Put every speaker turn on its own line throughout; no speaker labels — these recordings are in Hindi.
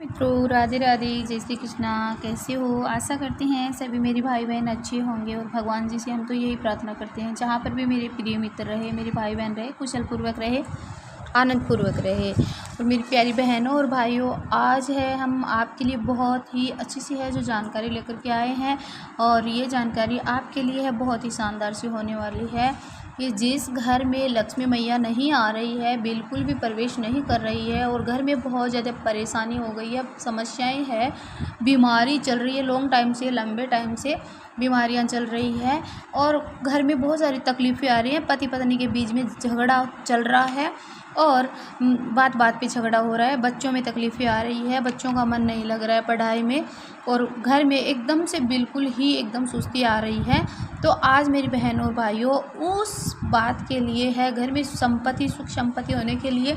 मित्रों, राधे राधे, जय श्री कृष्णा। कैसे हो? आशा करते हैं सभी मेरे भाई बहन अच्छे होंगे और भगवान जी से हम तो यही प्रार्थना करते हैं जहाँ पर भी मेरे प्रिय मित्र रहे, मेरे भाई बहन रहे, कुशल पूर्वक रहे, आनंद पूर्वक रहे। और मेरी प्यारी बहनों और भाइयों, आज है हम आपके लिए बहुत ही अच्छी सी है जो जानकारी लेकर के आए हैं। और ये जानकारी आपके लिए है बहुत ही शानदार सी होने वाली है कि जिस घर में लक्ष्मी मैया नहीं आ रही है, बिल्कुल भी प्रवेश नहीं कर रही है और घर में बहुत ज़्यादा परेशानी हो गई है, समस्याएं हैं, बीमारी चल रही है, लॉन्ग टाइम से, लंबे टाइम से बीमारियां चल रही है और घर में बहुत सारी तकलीफ़ें आ रही हैं, पति पत्नी के बीच में झगड़ा चल रहा है और बात बात पे झगड़ा हो रहा है, बच्चों में तकलीफ़ें आ रही है, बच्चों का मन नहीं लग रहा है पढ़ाई में और घर में एकदम से बिल्कुल ही एकदम सुस्ती आ रही है। तो आज मेरी बहनों और भाइयों उस बात के लिए है, घर में संपत्ति सुख संपत्ति होने के लिए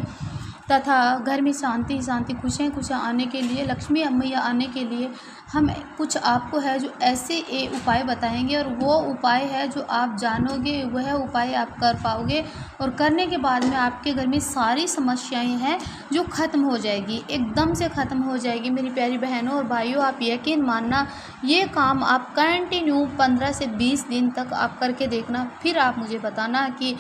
तथा घर में शांति शांति खुशियाँ आने के लिए, लक्ष्मी मैया आने के लिए हम कुछ आपको है जो ऐसे उपाय बताएंगे और वो उपाय है जो आप जानोगे, वह उपाय आप कर पाओगे और करने के बाद में आपके घर में सारी समस्याएं हैं जो ख़त्म हो जाएगी, एकदम से ख़त्म हो जाएगी। मेरी प्यारी बहनों और भाइयों, आप यकीन मानना, ये काम आप कंटिन्यू 15 से 20 दिन तक आप करके देखना, फिर आप मुझे बताना कि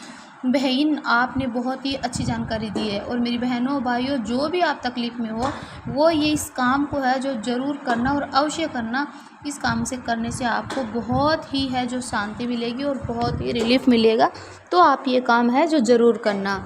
बहन आपने बहुत ही अच्छी जानकारी दी है। और मेरी बहनों भाइयों, जो भी आप तकलीफ़ में हो वो ये इस काम को है जो ज़रूर करना और अवश्य करना। इस काम से करने से आपको बहुत ही है जो शांति मिलेगी और बहुत ही रिलीफ मिलेगा। तो आप ये काम है जो ज़रूर करना।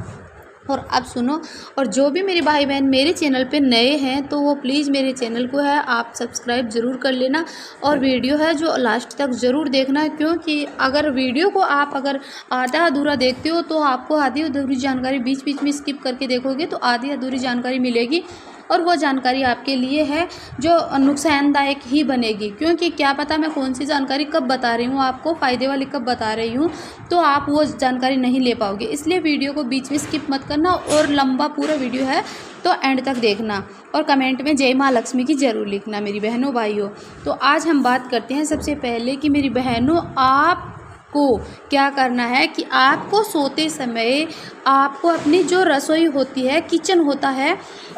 और अब सुनो, और जो भी मेरे भाई बहन मेरे चैनल पे नए हैं तो वो प्लीज़ मेरे चैनल को है आप सब्सक्राइब ज़रूर कर लेना और वीडियो है जो लास्ट तक ज़रूर देखना, क्योंकि अगर वीडियो को आप अगर आधा अधूरा देखते हो तो आपको आधी अधूरी जानकारी बीच बीच में स्किप करके देखोगे तो आधी अधूरी जानकारी मिलेगी और वो जानकारी आपके लिए है जो नुकसानदायक ही बनेगी, क्योंकि क्या पता मैं कौन सी जानकारी कब बता रही हूँ आपको, फ़ायदे वाली कब बता रही हूँ, तो आप वो जानकारी नहीं ले पाओगे। इसलिए वीडियो को बीच में स्किप मत करना और लंबा पूरा वीडियो है तो एंड तक देखना और कमेंट में जय माँ लक्ष्मी की ज़रूर लिखना मेरी बहनों भाइयों। तो आज हम बात करते हैं सबसे पहले कि मेरी बहनों आप को क्या करना है कि आपको सोते समय आपको अपनी जो रसोई होती है, किचन होता है,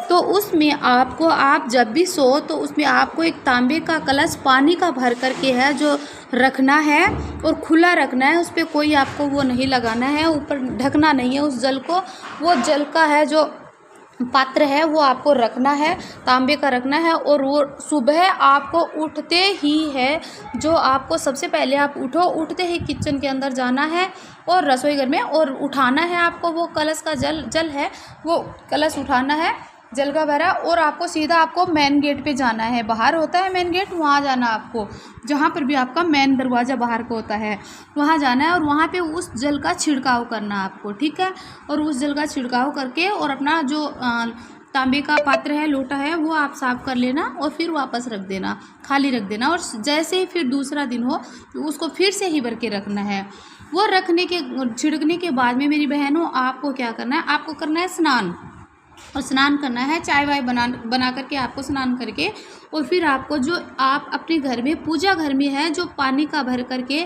तो उसमें आपको आप जब भी सो तो उसमें आपको एक तांबे का कलश पानी का भर करके है जो रखना है और खुला रखना है, उस पर कोई आपको वो नहीं लगाना है, ऊपर ढकना नहीं है उस जल को। वो जल का है जो पात्र है वो आपको रखना है, तांबे का रखना है। और वो सुबह आपको उठते ही है जो आपको सबसे पहले आप उठते ही किचन के अंदर जाना है और रसोई घर में और उठाना है आपको वो कलश का जल है, वो कलश उठाना है जल का भरा और आपको सीधा आपको मेन गेट पे जाना है। बाहर होता है मेन गेट, वहाँ जाना आपको, जहाँ पर भी आपका मेन दरवाज़ा बाहर का होता है वहाँ जाना है और वहाँ पे उस जल का छिड़काव करना आपको, ठीक है। और उस जल का छिड़काव करके और अपना जो तांबे का पात्र है, लोटा है, वो आप साफ कर लेना और फिर वापस रख देना, खाली रख देना। और जैसे ही फिर दूसरा दिन हो तो उसको फिर से ही भर के रखना है। वो रखने के छिड़कने के बाद में मेरी बहनों आपको क्या करना है, आपको करना है स्नान। और स्नान करना है, चाय वाय बना करके आपको स्नान करके और फिर आपको जो आप अपने घर में पूजा घर में है जो पानी का भर करके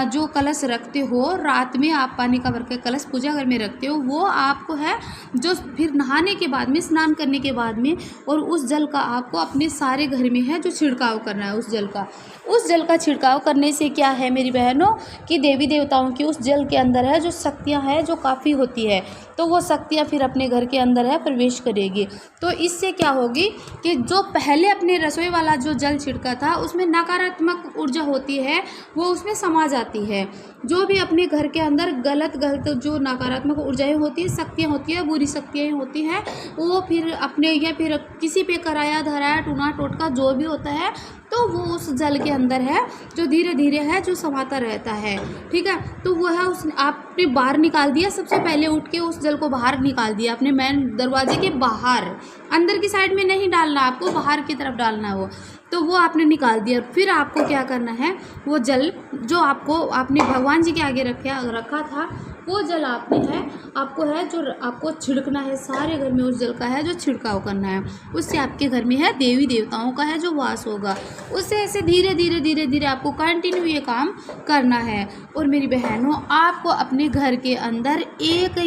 जो कलश रखते हो, रात में आप पानी का भर के कलश पूजा घर में रखते हो, वो आपको है जो फिर नहाने के बाद में, स्नान करने के बाद में, और उस जल का आपको अपने सारे घर में है जो छिड़काव करना है उस जल का। उस जल का छिड़काव करने से क्या है मेरी बहनों कि देवी देवताओं की उस जल के अंदर है जो शक्तियाँ हैं जो काफ़ी होती है, तो वो शक्तियाँ फिर अपने घर के अंदर है प्रवेश करेगी। तो इससे क्या होगी कि जो पहले अपने रसोई वाला जो जल छिड़का था उसमें नकारात्मक ऊर्जा होती है वो उसमें समा जाती है। जो भी अपने घर के अंदर गलत जो नकारात्मक ऊर्जाएं होती है, शक्तियाँ होती है, बुरी शक्तियाँ होती हैं, वो फिर अपने या फिर किसी पे कराया धराया टूना टोटका जो भी होता है तो वो उस जल के अंदर है जो धीरे धीरे है जो समाता रहता है, ठीक है। तो वो है उसने आपने बाहर निकाल दिया, सबसे पहले उठ के उस जल को बाहर निकाल दिया अपने मेन दरवाजे के बाहर, अंदर की साइड में नहीं डालना, आपको बाहर की तरफ डालना है वो। तो वो आपने निकाल दिया। फिर आपको क्या करना है, वो जल जो आपने भगवान जी के आगे रखा था वो जल आपको है जो आपको छिड़कना है सारे घर में, उस जल का है जो छिड़काव करना है। उससे आपके घर में है देवी देवताओं का है जो वास होगा। उससे ऐसे धीरे धीरे धीरे धीरे आपको कंटिन्यू ये काम करना है। और मेरी बहनों, आपको अपने घर के अंदर एक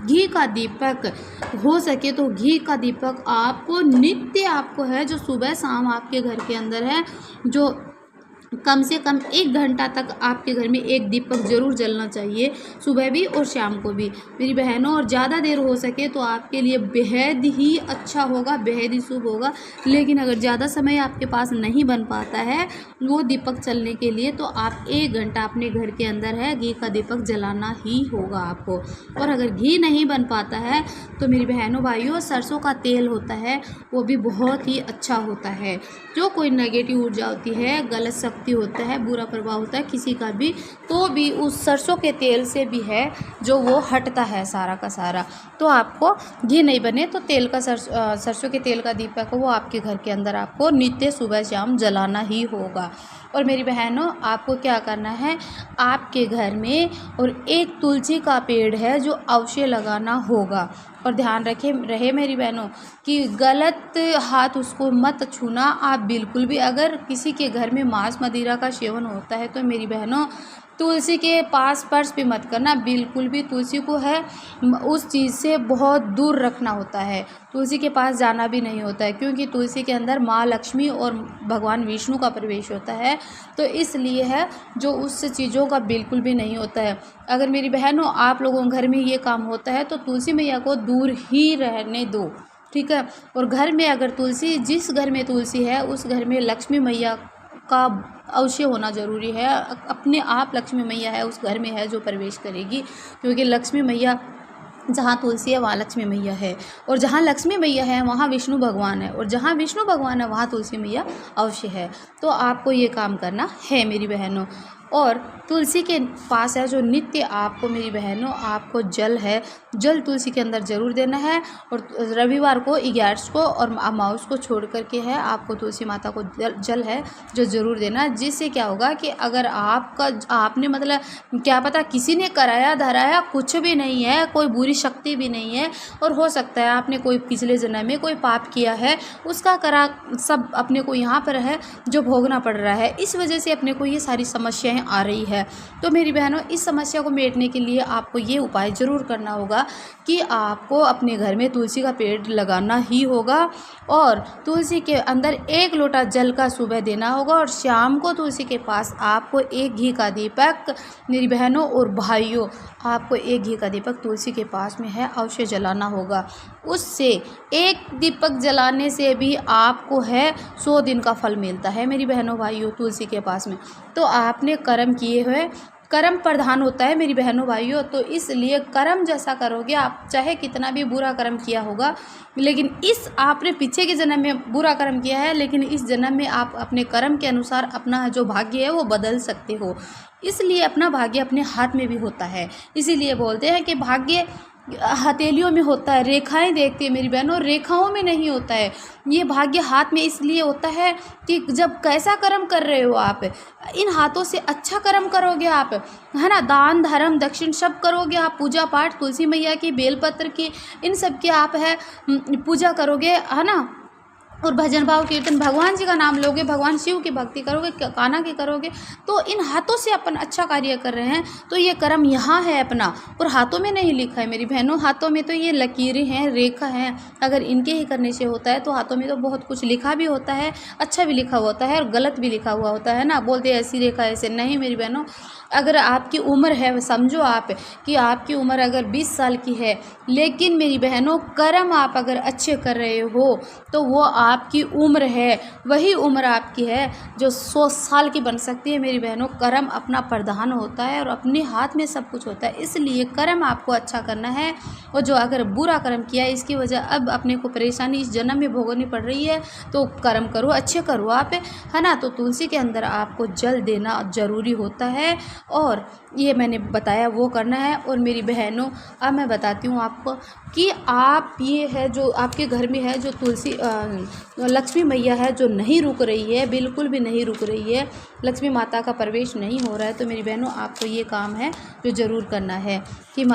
घी का दीपक, हो सके तो घी का दीपक आपको नित्य आपको है जो सुबह शाम आपके घर के अंदर है जो कम से कम 1 घंटा तक आपके घर में एक दीपक ज़रूर जलना चाहिए, सुबह भी और शाम को भी मेरी बहनों। और ज़्यादा देर हो सके तो आपके लिए बेहद ही अच्छा होगा, बेहद ही शुभ होगा। लेकिन अगर ज़्यादा समय आपके पास नहीं बन पाता है वो दीपक जलने के लिए, तो आप 1 घंटा अपने घर के अंदर है घी का दीपक जलाना ही होगा आपको। और अगर घी नहीं बन पाता है तो मेरी बहनों भाइयों, सरसों का तेल होता है वो भी बहुत ही अच्छा होता है। जो कोई नेगेटिव ऊर्जा होती है, गलत शक्ति होता है, बुरा प्रभाव होता है किसी का भी, तो भी उस सरसों के तेल से भी है जो वो हटता है सारा का सारा। तो आपको घी नहीं बने तो तेल का सरसों के तेल का दीपक वो आपके घर के अंदर आपको नित्य सुबह शाम जलाना ही होगा। और मेरी बहनों, आपको क्या करना है, आपके घर में और एक तुलसी का पेड़ है जो अवश्य लगाना होगा। और ध्यान रहे मेरी बहनों कि गलत हाथ उसको मत छूना आप बिल्कुल भी। अगर किसी के घर में मांस मदिरा का सेवन होता है तो मेरी बहनों, तुलसी के पास स्पर्श भी मत करना बिल्कुल भी। तुलसी को है उस चीज़ से बहुत दूर रखना होता है, तुलसी के पास जाना भी नहीं होता है, क्योंकि तुलसी के अंदर माँ लक्ष्मी और भगवान विष्णु का प्रवेश होता है। तो इसलिए है जो उस चीज़ों का बिल्कुल भी नहीं होता है। अगर मेरी बहनों आप लोगों के घर में ये काम होता है तो तुलसी मैया को दूर ही रहने दो, ठीक है। और घर में अगर तुलसी, जिस घर में तुलसी है उस घर में लक्ष्मी मैया का अवश्य होना ज़रूरी है। अपने आप लक्ष्मी मैया है उस घर में है जो प्रवेश करेगी, क्योंकि लक्ष्मी मैया जहाँ तुलसी है वहाँ लक्ष्मी मैया है, और जहाँ लक्ष्मी मैया है वहाँ विष्णु भगवान है, और जहाँ विष्णु भगवान है वहाँ तुलसी मैया अवश्य है। तो आपको ये काम करना है मेरी बहनों। और तुलसी के पास है जो नित्य आपको मेरी बहनों, आपको जल तुलसी के अंदर ज़रूर देना है। और रविवार को 11 को और अमावस को छोड़ करके है आपको तुलसी माता को जल है जो ज़रूर देना। जिससे क्या होगा कि अगर आपने मतलब क्या पता किसी ने कराया धराया कुछ भी नहीं है, कोई बुरी शक्ति भी नहीं है, और हो सकता है आपने कोई पिछले जन्म में कोई पाप किया है, उसका करा सब अपने को यहाँ पर है जो भोगना पड़ रहा है। इस वजह से अपने को ये सारी समस्याएं आ रही है। तो मेरी बहनों, इस समस्या को मिटाने के लिए आपको ये उपाय ज़रूर करना होगा कि आपको अपने घर में तुलसी का पेड़ लगाना ही होगा, और तुलसी के अंदर 1 लोटा जल का सुबह देना होगा, और शाम को तुलसी के पास आपको 1 घी का दीपक मेरी बहनों और भाइयों, आपको 1 घी का दीपक तुलसी के पास में है अवश्य जलाना होगा। उससे 1 दीपक जलाने से भी आपको है 100 दिन का फल मिलता है मेरी बहनों भाइयों तुलसी के पास में। तो आपने कर्म किए हुए, कर्म प्रधान होता है मेरी बहनों भाइयों, तो इसलिए कर्म जैसा करोगे आप, चाहे कितना भी बुरा कर्म किया होगा, लेकिन इस आपने पीछे के जन्म में बुरा कर्म किया है, लेकिन इस जन्म में आप अपने कर्म के अनुसार अपना जो भाग्य है वो बदल सकते हो। इसलिए अपना भाग्य अपने हाथ में भी होता है। इसीलिए बोलते हैं कि भाग्य हथेलियों में होता है, रेखाएं देखती है मेरी बहनों, रेखाओं में नहीं होता है। ये भाग्य हाथ में इसलिए होता है कि जब कैसा कर्म कर रहे हो आप, इन हाथों से अच्छा कर्म करोगे आप, है ना, दान धर्म दक्षिण सब करोगे आप, पूजा पाठ तुलसी मैया की, बेलपत्र की, इन सब की आप है पूजा करोगे, है ना, और भजन भाव कीर्तन भगवान जी का नाम लोगे, भगवान शिव की भक्ति करोगे, कान्हा की करोगे, तो इन हाथों से अपन अच्छा कार्य कर रहे हैं। तो ये कर्म यहाँ है अपना, और हाथों में नहीं लिखा है मेरी बहनों, हाथों में तो ये लकीरें हैं, रेखा हैं। अगर इनके ही करने से होता है तो हाथों में तो बहुत कुछ लिखा भी होता है, अच्छा भी लिखा होता है और गलत भी लिखा हुआ होता है ना। बोलते ऐसी रेखा ऐसे नहीं मेरी बहनों। अगर आपकी उम्र है, समझो आप कि आपकी उम्र अगर 20 साल की है, लेकिन मेरी बहनों कर्म आप अगर अच्छे कर रहे हो तो वो आपकी उम्र है, वही उम्र आपकी है जो 100 साल की बन सकती है मेरी बहनों। कर्म अपना प्रधान होता है और अपने हाथ में सब कुछ होता है, इसलिए कर्म आपको अच्छा करना है। और जो अगर बुरा कर्म किया है, इसकी वजह अब अपने को परेशानी इस जन्म में भोगनी पड़ रही है, तो कर्म करो, अच्छे करो आप, है ना। तो तुलसी के अंदर आपको जल देना ज़रूरी होता है, और ये मैंने बताया वो करना है। और मेरी बहनों, अब मैं बताती हूँ आपको कि आप ये है जो आपके घर में है जो तुलसी लक्ष्मी मैया है जो नहीं रुक रही है, बिल्कुल भी नहीं रुक रही है, लक्ष्मी माता का प्रवेश नहीं हो रहा है, तो मेरी बहनों आपको ये काम है जो ज़रूर करना है कि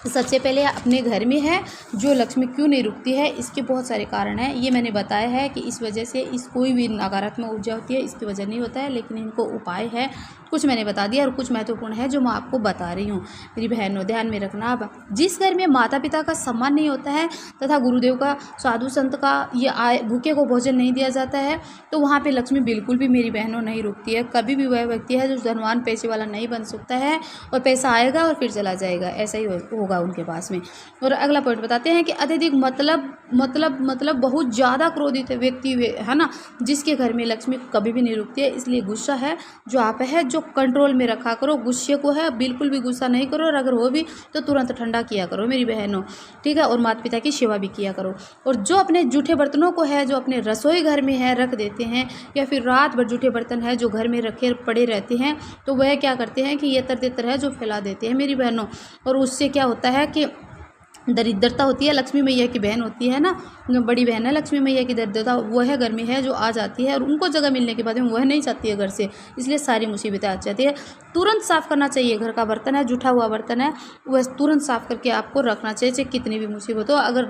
सबसे पहले अपने घर में है जो लक्ष्मी क्यों नहीं रुकती है, इसके बहुत सारे कारण हैं। ये मैंने बताया है कि इस वजह से इस कोई भी नकारात्मक ऊर्जा होती है, इसकी वजह नहीं होता है, लेकिन इनको उपाय है, कुछ मैंने बता दिया और कुछ महत्वपूर्ण है जो मैं आपको बता रही हूँ। मेरी बहनों ध्यान में रखना, अब जिस घर में माता पिता का सम्मान नहीं होता है तथा गुरुदेव का, साधु संत का, ये भूखे को भोजन नहीं दिया जाता है, तो वहाँ पर लक्ष्मी बिल्कुल भी मेरी बहनों नहीं रुकती है। कभी भी वह व्यक्ति है जो धनवान पैसे वाला नहीं बन सकता है, और पैसा आएगा और फिर चला जाएगा, ऐसा ही होगा उनके पास में। और अगला पॉइंट बताते हैं कि अत्यधिक मतलब बहुत ज़्यादा क्रोधित व्यक्ति है ना, जिसके घर में लक्ष्मी कभी भी नहीं रुकती है। इसलिए गुस्सा है जो आप है जो कंट्रोल में रखा करो, गुस्से को है बिल्कुल भी गुस्सा नहीं करो, और अगर हो भी तो तुरंत ठंडा किया करो मेरी बहनों, ठीक है। और माता पिता की सेवा भी किया करो। और जो अपने जूठे बर्तनों को है जो अपने रसोई घर में है रख देते हैं, या फिर रात भर जूठे बर्तन है जो घर में रखे पड़े रहते हैं, तो वह क्या करते हैं कि ये तरह है जो फैला देते हैं मेरी बहनों। और उससे क्या होता है कि दरिद्रता होती है, लक्ष्मी मैया की बहन होती है ना, बड़ी बहन है लक्ष्मी मैया की, दरिद्रता वह घर में है जो आ जाती है, और उनको जगह मिलने के बाद में वह नहीं चाहती है घर से, इसलिए सारी मुसीबतें आ जाती है। तुरंत साफ़ करना चाहिए, घर का बर्तन है, जूठा हुआ बर्तन है, वह तुरंत साफ़ करके आपको रखना चाहिए, चाहे कितनी भी मुसीबत हो। अगर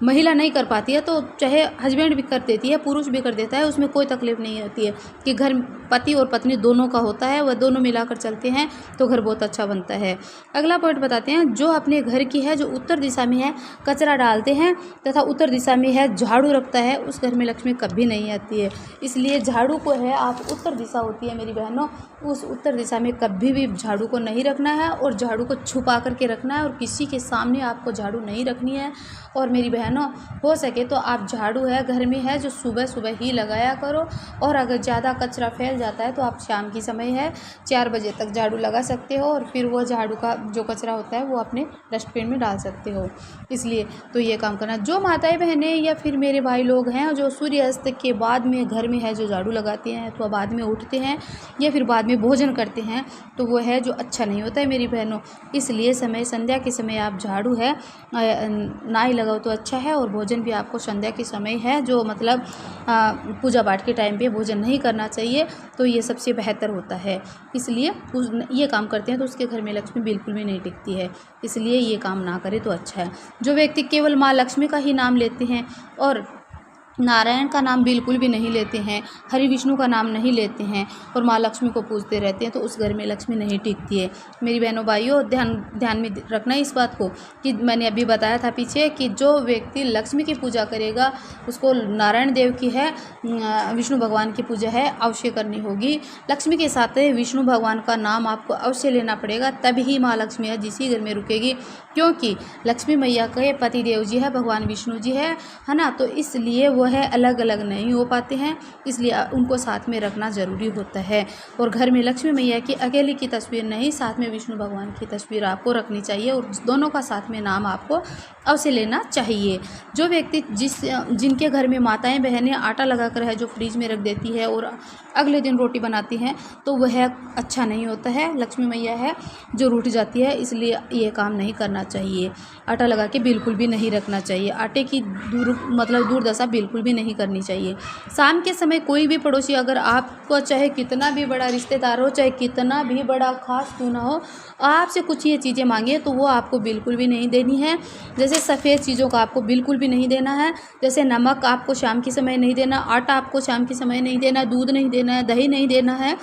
महिला नहीं कर पाती है तो चाहे हस्बैंड भी कर देती है, पुरुष भी कर देता है, उसमें कोई तकलीफ नहीं होती है कि घर पति और पत्नी दोनों का होता है, वह दोनों मिलाकर चलते हैं तो घर बहुत अच्छा बनता है। अगला पॉइंट बताते हैं, जो अपने घर की है जो उत्तर दिशा में है कचरा डालते हैं तथा उत्तर दिशा में है झाड़ू रखता है, उस घर में लक्ष्मी कभी नहीं आती है। इसलिए झाड़ू को है, आप उत्तर दिशा होती है मेरी बहनों, उस उत्तर दिशा में कभी भी झाड़ू को नहीं रखना है, और झाड़ू को छुपा करके रखना है, और किसी के सामने आपको झाड़ू नहीं रखनी है। और मेरी बहनों हो सके तो आप झाड़ू है घर में है जो सुबह सुबह ही लगाया करो, और अगर ज़्यादा कचरा फैल जाता है तो आप शाम की समय है 4 बजे तक झाड़ू लगा सकते हो, और फिर वो झाड़ू का जो कचरा होता है वो अपने डस्टबिन में डाल सकते हो। इसलिए तो ये काम करना। जो माताएं बहनें या फिर मेरे भाई लोग हैं जो सूर्यास्त के बाद में घर में है जो झाड़ू लगाते हैं, अथवा बाद में उठते हैं या फिर बाद में भोजन करते हैं, तो वो है जो अच्छा नहीं होता है मेरी बहनों। इसलिए समय संध्या के समय आप झाड़ू है ना ही लगाओ तो अच्छा है, और भोजन भी आपको संध्या के समय है जो मतलब पूजा पाठ के टाइम पे भोजन नहीं करना चाहिए, तो ये सबसे बेहतर होता है। इसलिए ये काम करते हैं तो उसके घर में लक्ष्मी बिल्कुल भी नहीं टिकती है, इसलिए ये काम ना करे तो अच्छा है। जो व्यक्ति केवल माँ लक्ष्मी का ही नाम लेते हैं और नारायण का नाम बिल्कुल भी नहीं लेते हैं, हरि विष्णु का नाम नहीं लेते हैं, और माँ लक्ष्मी को पूजते रहते हैं, तो उस घर में लक्ष्मी नहीं टिकती है मेरी बहनों भाइयों। ध्यान में रखना इस बात को कि मैंने अभी बताया था पीछे कि जो व्यक्ति लक्ष्मी की पूजा करेगा उसको नारायण देव की है, विष्णु भगवान की पूजा है अवश्य करनी होगी। लक्ष्मी के साथ विष्णु भगवान का नाम आपको अवश्य लेना पड़ेगा, तभी माँ लक्ष्मी है जिसी घर में रुकेगी, क्योंकि लक्ष्मी मैया के पति देव जी है भगवान विष्णु जी है ना, तो इसलिए वो है अलग अलग नहीं हो पाते हैं, इसलिए उनको साथ में रखना ज़रूरी होता है। और घर में लक्ष्मी मैया की अकेले की तस्वीर नहीं, साथ में विष्णु भगवान की तस्वीर आपको रखनी चाहिए, और दोनों का साथ में नाम आपको अवश्य लेना चाहिए। जो व्यक्ति जिनके घर में माताएं बहनें आटा लगाकर है जो फ्रिज में रख देती है और अगले दिन रोटी बनाती हैं, तो वह अच्छा नहीं होता है, लक्ष्मी मैया है जो रूठ जाती है, इसलिए ये काम नहीं करना चाहिए। आटा लगा के बिल्कुल भी नहीं रखना चाहिए, आटे की दूरदशा बिल्कुल भी नहीं करनी चाहिए। शाम के समय कोई भी पड़ोसी अगर आपको चाहे कितना भी बड़ा रिश्तेदार हो, चाहे कितना भी बड़ा खास क्यों ना हो, आपसे कुछ ये चीज़ें मांगे तो वो आपको बिल्कुल भी नहीं देनी है। जैसे सफ़ेद चीज़ों का आपको बिल्कुल भी नहीं देना है, जैसे नमक आपको शाम के समय नहीं देना, आटा आपको शाम के समय नहीं देना, दूध नहीं देना है, दही नहीं देना है,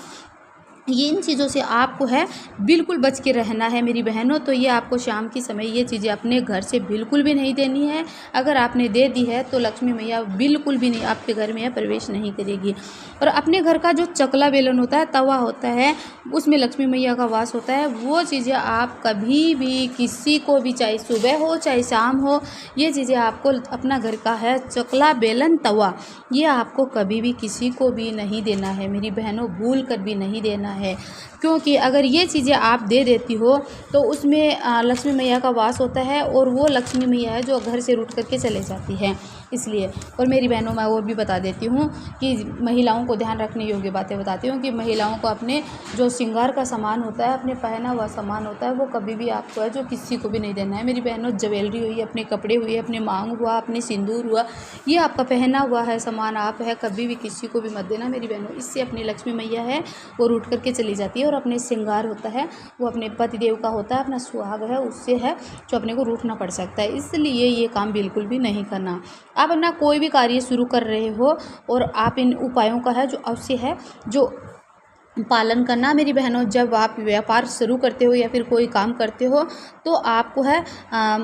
ये इन चीज़ों से आपको है बिल्कुल बच के रहना है मेरी बहनों। तो ये आपको शाम की समय ये चीज़ें अपने घर से बिल्कुल भी नहीं देनी है। अगर आपने दे दी है तो लक्ष्मी मैया बिल्कुल भी नहीं आपके घर में प्रवेश नहीं करेगी। और अपने घर का जो चकला बेलन होता है, तवा होता है, उसमें लक्ष्मी मैया का वास होता है, वो चीज़ें आप कभी भी किसी को भी, चाहे सुबह हो चाहे शाम हो, ये चीज़ें आपको अपना घर का है चकला बेलन तवा, ये आपको कभी भी किसी को भी नहीं देना है मेरी बहनों, भूल कर भी नहीं देना है। क्योंकि अगर ये चीज़ें आप दे देती हो तो उसमें लक्ष्मी मैया का वास होता है, और वो लक्ष्मी मैया है जो घर से रूठ करके चले जाती है। इसलिए। और मेरी बहनों, मैं और भी बता देती हूँ कि महिलाओं को ध्यान रखने योग्य बातें बताती हूँ कि महिलाओं को अपने जो श्रृंगार का सामान होता है, अपने पहना हुआ सामान होता है, वो कभी भी आपको है जो किसी को भी नहीं देना है मेरी बहनों। ज्वेलरी हुई, अपने कपड़े हुए, अपने मांग हुआ, अपने सिंदूर हुआ, ये आपका पहना हुआ है सामान आप है कभी भी किसी को भी मत देना मेरी बहनों। इससे अपनी लक्ष्मी मैया है वो रूठ करके चली जाती है। और अपने श्रृंगार होता है वो अपने पतिदेव का होता है, अपना सुहाग है उससे है जो अपने को रूठना पड़ सकता है। इसलिए ये काम बिल्कुल भी नहीं करना। आप अपना कोई भी कार्य शुरू कर रहे हो और आप इन उपायों का है जो अवश्य है जो पालन करना मेरी बहनों। जब आप व्यापार शुरू करते हो या फिर कोई काम करते हो तो आपको है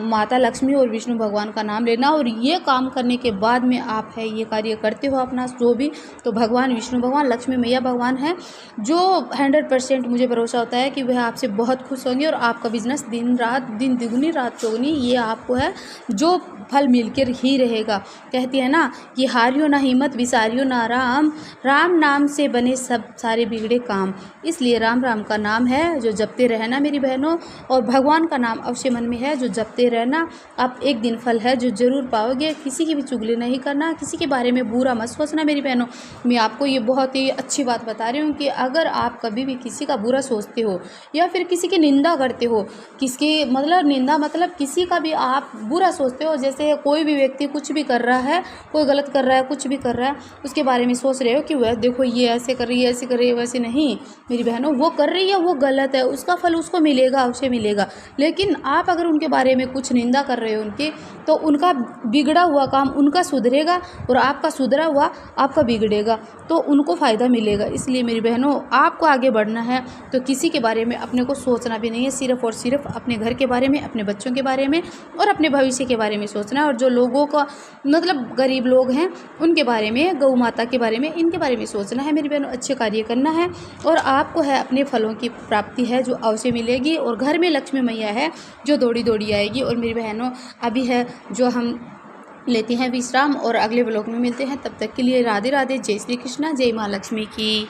माता लक्ष्मी और विष्णु भगवान का नाम लेना। और ये काम करने के बाद में आप है ये कार्य करते हो अपना जो भी, तो भगवान विष्णु भगवान, लक्ष्मी मैया भगवान है जो 100% मुझे भरोसा होता है कि वह आपसे बहुत खुश होंगे और आपका बिजनेस दिन दुगनी रात चौगनी ये आपको है जो फल मिलकर ही रहेगा। कहती है ना कि हारियो ना हिम्मत, विसारियो ना राम, राम नाम से बने सब सारे बिगड़े काम। इसलिए राम राम का नाम है जो जपते रहना मेरी बहनों, और भगवान का नाम अवश्य मन में है जो जपते रहना। आप एक दिन फल है जो जरूर पाओगे। किसी की भी चुगली नहीं करना, किसी के बारे में बुरा मत सोचना मेरी बहनों। मैं आपको ये बहुत ही अच्छी बात बता रही हूँ कि अगर आप कभी भी किसी का बुरा सोचते हो या फिर किसी की निंदा करते हो, किसकी मतलब निंदा मतलब किसी का भी आप बुरा सोचते हो, जैसे कोई भी व्यक्ति कुछ भी कर रहा है, कोई गलत कर रहा है, कुछ भी कर रहा है, उसके बारे में सोच रहे हो कि वह देखो ये ऐसे कर रही है, ऐसे कर रही है, वैसे नहीं मेरी बहनों। वो कर रही है वो गलत है, उसका फल उसको मिलेगा, उसे मिलेगा। लेकिन आप अगर उनके बारे में कुछ निंदा कर रहे हो उनके, तो उनका बिगड़ा हुआ काम उनका सुधरेगा और आपका सुधरा हुआ आपका बिगड़ेगा, तो उनको फ़ायदा मिलेगा। इसलिए मेरी बहनों आपको आगे बढ़ना है तो किसी के बारे में अपने को सोचना भी नहीं है, सिर्फ और सिर्फ अपने घर के बारे में, अपने बच्चों के बारे में और अपने भविष्य के बारे में सोचना है। और जो लोगों का मतलब गरीब लोग हैं उनके बारे में, गौ माता के बारे में, इनके बारे में सोचना है मेरी बहनों। अच्छे कार्य करना है और आपको है अपने फलों की प्राप्ति है जो अवश्य मिलेगी और घर में लक्ष्मी मैया है जो दौड़ी दौड़ी आएगी। और मेरी बहनों अभी है जो हम लेते हैं विश्राम और अगले ब्लॉग में मिलते हैं। तब तक के लिए राधे राधे, जय श्री कृष्णा, जय माँ लक्ष्मी की।